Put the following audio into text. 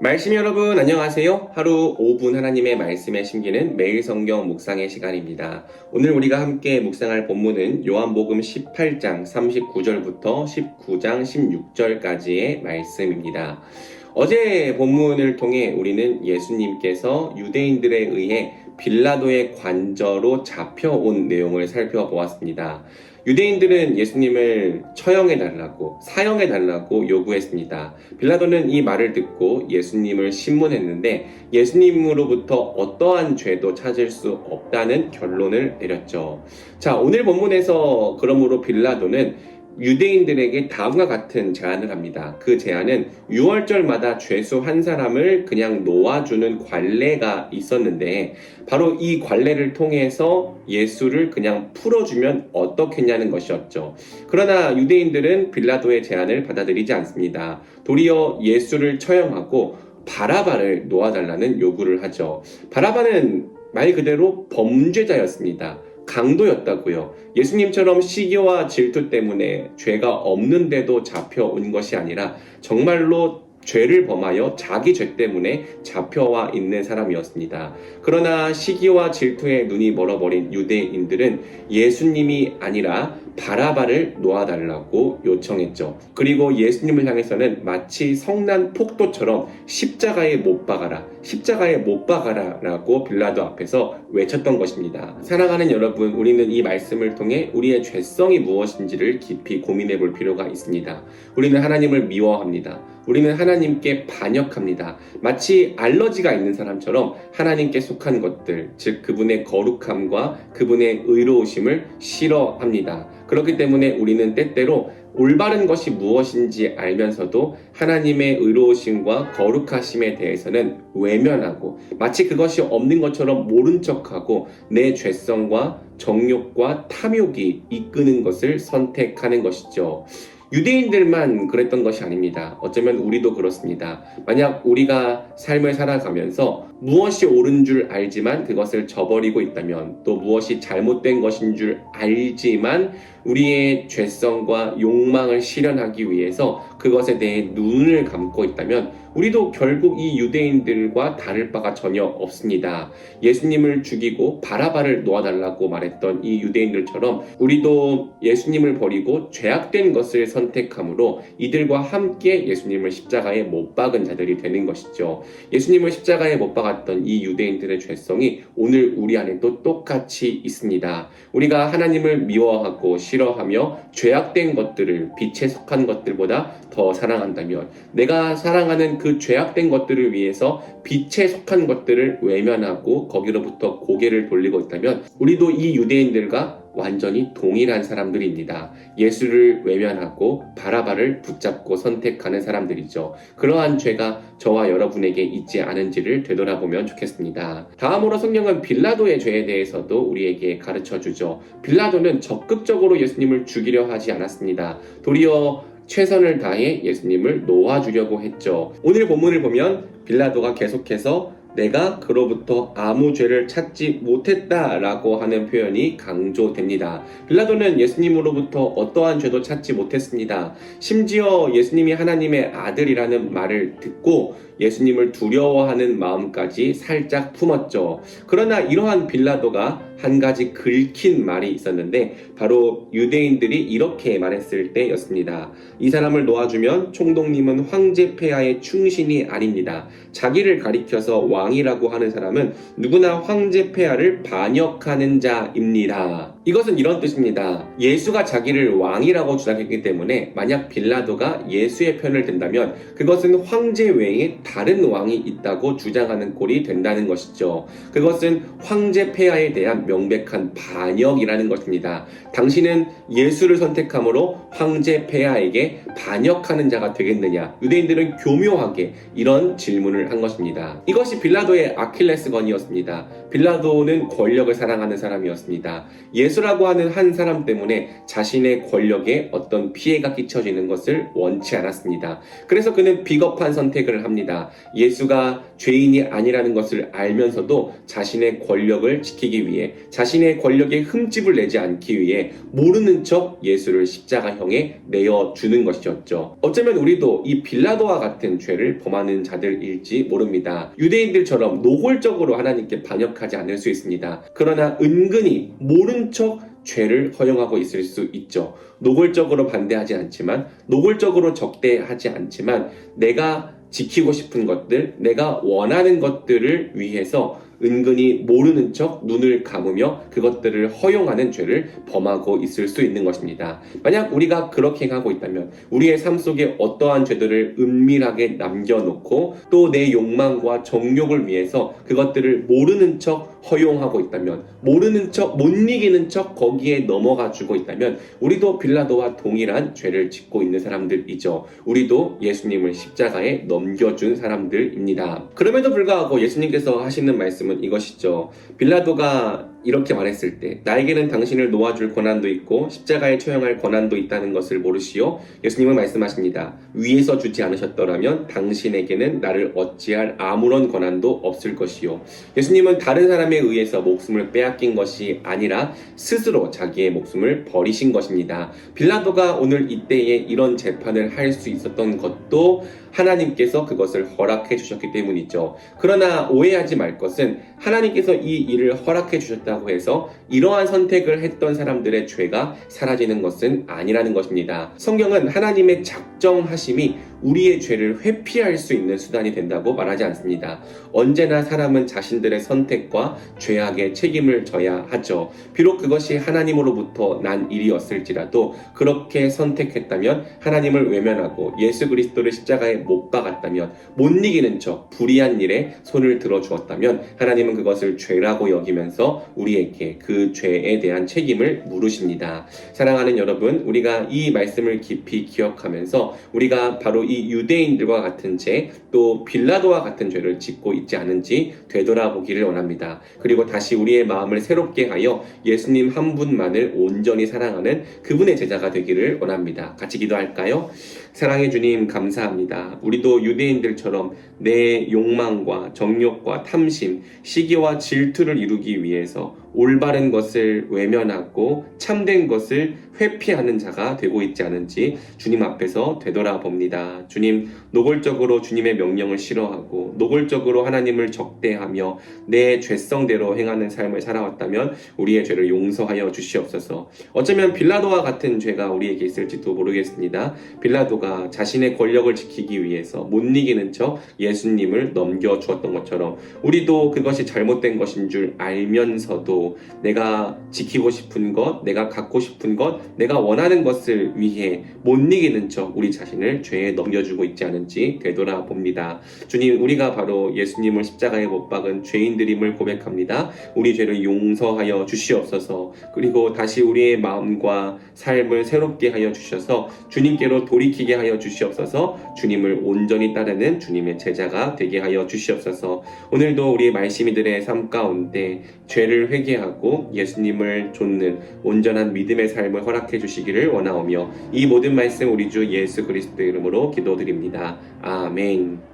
말씀 여러분 안녕하세요. 하루 5분 하나님의 말씀에 심기는 매일 성경 묵상의 시간입니다. 오늘 우리가 함께 묵상할 본문은 요한복음 18장 39절부터 19장 16절까지의 말씀입니다. 어제 본문을 통해 우리는 예수님께서 유대인들에 의해 빌라도의 관저로 잡혀온 내용을 살펴보았습니다. 유대인들은 예수님을 처형해달라고, 사형해달라고 요구했습니다. 빌라도는 이 말을 듣고 예수님을 신문했는데 예수님으로부터 어떠한 죄도 찾을 수 없다는 결론을 내렸죠. 자, 오늘 본문에서 그러므로 빌라도는 유대인들에게 다음과 같은 제안을 합니다. 그 제안은 유월절마다 죄수 한 사람을 그냥 놓아주는 관례가 있었는데 바로 이 관례를 통해서 예수를 그냥 풀어주면 어떻겠냐는 것이었죠. 그러나 유대인들은 빌라도의 제안을 받아들이지 않습니다. 도리어 예수를 처형하고 바라바를 놓아달라는 요구를 하죠. 바라바는 말 그대로 범죄자였습니다. 강도였다고요. 예수님처럼 시기와 질투 때문에 죄가 없는데도 잡혀온 것이 아니라 정말로 죄를 범하여 자기 죄 때문에 잡혀와 있는 사람이었습니다. 그러나 시기와 질투에 눈이 멀어버린 유대인들은 예수님이 아니라 바라바를 놓아달라고 요청했죠. 그리고 예수님을 향해서는 마치 성난 폭도처럼 십자가에 못 박아라, 십자가에 못 박아라 라고 빌라도 앞에서 외쳤던 것입니다. 사랑하는 여러분, 우리는 이 말씀을 통해 우리의 죄성이 무엇인지를 깊이 고민해 볼 필요가 있습니다. 우리는 하나님을 미워합니다. 우리는 하나님께 반역합니다. 마치 알러지가 있는 사람처럼 하나님께 속한 것들, 즉 그분의 거룩함과 그분의 의로우심을 싫어합니다. 그렇기 때문에 우리는 때때로 올바른 것이 무엇인지 알면서도 하나님의 의로우심과 거룩하심에 대해서는 외면하고 마치 그것이 없는 것처럼 모른 척하고 내 죄성과 정욕과 탐욕이 이끄는 것을 선택하는 것이죠. 유대인들만 그랬던 것이 아닙니다. 어쩌면 우리도 그렇습니다. 만약 우리가 삶을 살아가면서 무엇이 옳은 줄 알지만 그것을 저버리고 있다면, 또 무엇이 잘못된 것인 줄 알지만 우리의 죄성과 욕망을 실현하기 위해서 그것에 대해 눈을 감고 있다면 우리도 결국 이 유대인들과 다를 바가 전혀 없습니다. 예수님을 죽이고 바라바를 놓아달라고 말했던 이 유대인들처럼 우리도 예수님을 버리고 죄악된 것을 선택함으로 이들과 함께 예수님을 십자가에 못 박은 자들이 되는 것이죠. 예수님을 십자가에 못 박았던 이 유대인들의 죄성이 오늘 우리 안에도 똑같이 있습니다. 우리가 하나님을 미워하고 싫어하며 죄악된 것들을 빛에 속한 것들보다 더 사랑한다면, 내가 사랑하는 그 죄악된 것들을 위해서 빛에 속한 것들을 외면하고 거기로부터 고개를 돌리고 있다면 우리도 이 유대인들과 완전히 동일한 사람들입니다. 예수를 외면하고 바라바를 붙잡고 선택하는 사람들이죠. 그러한 죄가 저와 여러분에게 있지 않은지를 되돌아보면 좋겠습니다. 다음으로 성경은 빌라도의 죄에 대해서도 우리에게 가르쳐주죠. 빌라도는 적극적으로 예수님을 죽이려 하지 않았습니다. 도리어 최선을 다해 예수님을 놓아주려고 했죠. 오늘 본문을 보면 빌라도가 계속해서 내가 그로부터 아무 죄를 찾지 못했다라고 하는 표현이 강조됩니다. 빌라도는 예수님으로부터 어떠한 죄도 찾지 못했습니다. 심지어 예수님이 하나님의 아들이라는 말을 듣고 예수님을 두려워하는 마음까지 살짝 품었죠. 그러나 이러한 빌라도가 한 가지 긁힌 말이 있었는데 바로 유대인들이 이렇게 말했을 때였습니다. 이 사람을 놓아주면 총독님은 황제 폐하의 충신이 아닙니다. 자기를 가리켜서 왕이라고 하는 사람은 누구나 황제 폐하를 반역하는 자입니다. 이것은 이런 뜻입니다. 예수가 자기를 왕이라고 주장했기 때문에 만약 빌라도가 예수의 편을 든다면 그것은 황제 외에 다른 왕이 있다고 주장하는 꼴이 된다는 것이죠. 그것은 황제 폐하에 대한 명백한 반역이라는 것입니다. 당신은 예수를 선택함으로 황제 폐하에게 반역하는 자가 되겠느냐? 유대인들은 교묘하게 이런 질문을 한 것입니다. 이것이 빌라도의 아킬레스건이었습니다. 빌라도는 권력을 사랑하는 사람이었습니다. 예수라고 하는 한 사람 때문에 자신의 권력에 어떤 피해가 끼쳐지는 것을 원치 않았습니다. 그래서 그는 비겁한 선택을 합니다. 예수가 죄인이 아니라는 것을 알면서도 자신의 권력을 지키기 위해, 자신의 권력에 흠집을 내지 않기 위해 모르는 척 예수를 십자가형에 내어주는 것이었죠. 어쩌면 우리도 이 빌라도와 같은 죄를 범하는 자들일지 모릅니다. 유대인들처럼 노골적으로 하나님께 반역하지 않을 수 있습니다. 그러나 은근히 모른 척 죄를 허용하고 있을 수 있죠. 노골적으로 반대하지 않지만, 노골적으로 적대하지 않지만, 내가 지키고 싶은 것들, 내가 원하는 것들을 위해서 은근히 모르는 척 눈을 감으며 그것들을 허용하는 죄를 범하고 있을 수 있는 것입니다. 만약 우리가 그렇게 행하고 있다면 우리의 삶 속에 어떠한 죄들을 은밀하게 남겨놓고 또 내 욕망과 정욕을 위해서 그것들을 모르는 척 허용하고 있다면, 모르는 척, 못 이기는 척 거기에 넘어가주고 있다면 우리도 빌라도와 동일한 죄를 짓고 있는 사람들이죠. 우리도 예수님을 십자가에 넘겨준 사람들입니다. 그럼에도 불구하고 예수님께서 하시는 말씀은 이것이죠. 빌라도가 이렇게 말했을 때 나에게는 당신을 놓아줄 권한도 있고 십자가에 처형할 권한도 있다는 것을 모르시오? 예수님은 말씀하십니다. 위에서 주지 않으셨더라면 당신에게는 나를 어찌할 아무런 권한도 없을 것이요. 예수님은 다른 사람에 의해서 목숨을 빼앗긴 것이 아니라 스스로 자기의 목숨을 버리신 것입니다. 빌라도가 오늘 이때에 이런 재판을 할 수 있었던 것도 하나님께서 그것을 허락해 주셨기 때문이죠. 그러나 오해하지 말 것은 하나님께서 이 일을 허락해 주셨다고 해서 이러한 선택을 했던 사람들의 죄가 사라지는 것은 아니라는 것입니다. 성경은 하나님의 작정하심이 우리의 죄를 회피할 수 있는 수단이 된다고 말하지 않습니다. 언제나 사람은 자신들의 선택과 죄악의 책임을 져야 하죠. 비록 그것이 하나님으로부터 난 일이었을지라도 그렇게 선택했다면, 하나님을 외면하고 예수 그리스도를 십자가에 못 박았다면, 못 이기는 척 불의한 일에 손을 들어 주었다면 하나님은 그것을 죄라고 여기면서 우리에게 그 죄에 대한 책임을 물으십니다. 사랑하는 여러분, 우리가 이 말씀을 깊이 기억하면서 우리가 바로 이 유대인들과 같은 죄, 또 빌라도와 같은 죄를 짓고 있지 않은지 되돌아보기를 원합니다. 그리고 다시 우리의 마음을 새롭게 하여 예수님 한 분만을 온전히 사랑하는 그분의 제자가 되기를 원합니다. 같이 기도할까요? 사랑해 주님, 감사합니다. 우리도 유대인들처럼 내 욕망과 정욕과 탐심, 시기와 질투를 이루기 위해서 올바른 것을 외면하고 참된 것을 회피하는 자가 되고 있지 않은지 주님 앞에서 되돌아봅니다. 주님, 노골적으로 주님의 명령을 싫어하고 노골적으로 하나님을 적대하며 내 죄성대로 행하는 삶을 살아왔다면 우리의 죄를 용서하여 주시옵소서. 어쩌면 빌라도와 같은 죄가 우리에게 있을지도 모르겠습니다. 빌라도가 자신의 권력을 지키기 위해서 못 이기는 척 예수님을 넘겨주었던 것처럼 우리도 그것이 잘못된 것인 줄 알면서도 내가 지키고 싶은 것, 내가 갖고 싶은 것, 내가 원하는 것을 위해 못 이기는 척 우리 자신을 죄에 넘겨주고 있지 않은지 되돌아봅니다. 주님, 우리가 바로 예수님을 십자가에 못 박은 죄인들임을 고백합니다. 우리 죄를 용서하여 주시옵소서. 그리고 다시 우리의 마음과 삶을 새롭게 하여 주셔서 주님께로 돌이키게 하여 주시옵소서. 주님을 온전히 따르는 주님의 제자가 되게 하여 주시옵소서. 오늘도 우리의 말씀이들의 삶 가운데 죄를 회개하고 예수님을 좇는 온전한 믿음의 삶을 허락해 주시기를 원하오며 이 모든 말씀 우리 주 예수 그리스도의 이름으로 기도드립니다. 아멘.